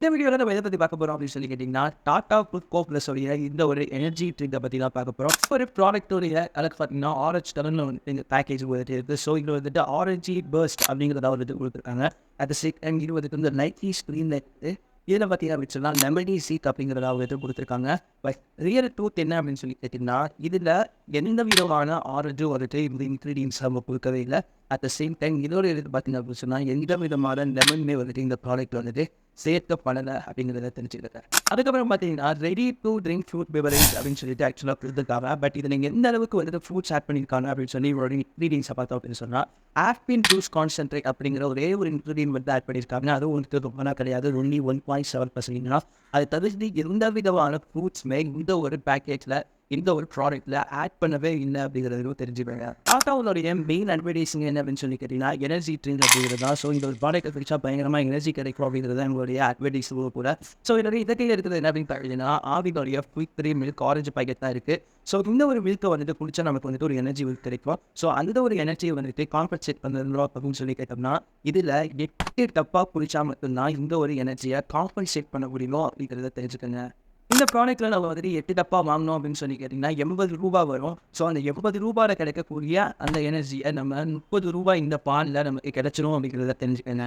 இந்த வீடியோல நம்ம எத பத்தி பார்க்க போறோம் அப்படின்னு சொல்லி கேட்டீங்கன்னா, டாடா குளுக்கோப்ளஸ் உடைய இந்த ஒரு எனர்ஜி ட்ரிங்க பத்தி தான் பார்க்க போறோம். ஒரு ப்ராடக்ட் உடைய அதுக்கு பார்த்தீங்கன்னா, ஆரஞ்சு கலர்ல வந்துட்டு இந்த பேக்கேஜ் வந்துட்டு இருக்கு. ஸோ இது வந்துட்டு ஆரஞ்சு பர்ஸ்ட் அப்படிங்கிறத வந்துட்டு குடுத்துருக்காங்க. அட் த சேம் டைம் இது வந்துட்டு இந்த நைக்கி ஸ்க்ரீன்ல இருக்கு. இதில பார்த்தீங்க அப்படின்னு சொன்னா, லெமனி சீக் அப்படிங்கிறத வந்துட்டு குடுத்துருக்காங்க. பட் ரியல் ட்ரூத் என்ன அப்படின்னு சொல்லி கேட்டீங்கன்னா, இதில எந்த விதமான ஆரஞ்சும் வந்துட்டு இந்த இன்கிரீடியன்ட்ஸ் நம்ம குடுக்கவே இல்ல. அட் த சேம் டைம் இதோட இது பார்த்தீங்க அப்படின்னு சொன்னா, எந்த விதமான லெமனுமே வந்துட்டு இந்த ப்ராடக்ட் வந்துட்டு சேர்க்கப்படல அப்படிங்கிறத தெரிஞ்சுக்கிட்டேன். அதுக்கப்புறம் பார்த்தீங்கன்னா, ready to drink fruit beverage அப்படின்னு சொல்லிட்டு ஆக்சுவலா குடுத்துருக்காங்க. பட் இதில நீங்க எந்த அளவுக்கு வந்துட்டு ஃப்ரூட்ஸ் ஆட் பண்ணியிருக்காங்க அப்படின்னு சொல்லி இவரோட இன்கிரீடியன்ட்ஸ பார்த்தோம் அப்படின்னு சொன்னா, ஆப்பிள் ஜூஸ் கான்சன்ட்ரேட் அப்படிங்கிற ஒரே ஒரு இன்கிரீடியன்ட் வந்து ஆட் பண்ணியிருக்காங்க. அதுவும் வந்துட்டு ரொம்பலாம் கிடையாது. ஒன்லி 1.7% தான். அது தவிர்த்து எந்த விதமான ஃப்ரூட்ஸுமே இந்த ஒரு பேக்கேஜ்ல இந்த ஒரு ப்ராடக்ட்ல ஆட் பண்ணவே இல்ல அப்படிங்கிறதையும் தெரிஞ்சுக்கோங்க. டாட்டாவுடைய மெயின் அட்வர்டைசிங் என்ன அப்படின்னு சொல்லி கேட்டீங்கன்னா, எனர்ஜி ட்ரிங்க் அப்படிங்கிறது தான். ஸோ இந்த ஒரு ப்ராடக்ட்டை குடிச்சா பயங்கரமா எனர்ஜி கிடைக்கும் அப்படிங்கிறது தான் எங்களுடைய அட்வர்டைஸும் கூட. ஸோ இதோட இயற்கையில் இருக்கிறது என்ன அப்படின்னு பார்த்தீங்கன்னா, ஆவினுடைய குயிக் 3 மில்க் ஆரஞ்சு பாக்கெட் தான் இருக்கு. ஸோ இந்த ஒரு மில்க்கை வந்துட்டு குடிச்சா நமக்கு வந்துட்டு ஒரு எனர்ஜி கிடைக்கும். ஸோ அந்த ஒரு எனர்ஜியை வந்துட்டு காம்பன்சேட் பண்ணணும் அப்படின்னு சொல்லி கேட்டோம்னா, இதில் 8 டப்பா குடிச்சா மட்டும்தான் இந்த ஒரு எனர்ஜியை காம்பன்சேட் பண்ண முடியும் அப்படிங்கிறத தெரிஞ்சுக்கோங்க. இந்த ப்ராடக்ட்ல நம்ம வந்துட்டு 8 டப்பா வாங்கினோம் அப்படின்னு சொல்லி கேட்டிங்கன்னா, ரூ. 80 வரும். ஸோ அந்த ரூ. 80ல கிடைக்கக்கூடிய அந்த எனர்ஜிய நம்ம ரூ. 30 இந்த பால்ல நமக்கு கிடைச்சிரும் அப்படிங்கிறத தெரிஞ்சுக்கங்க.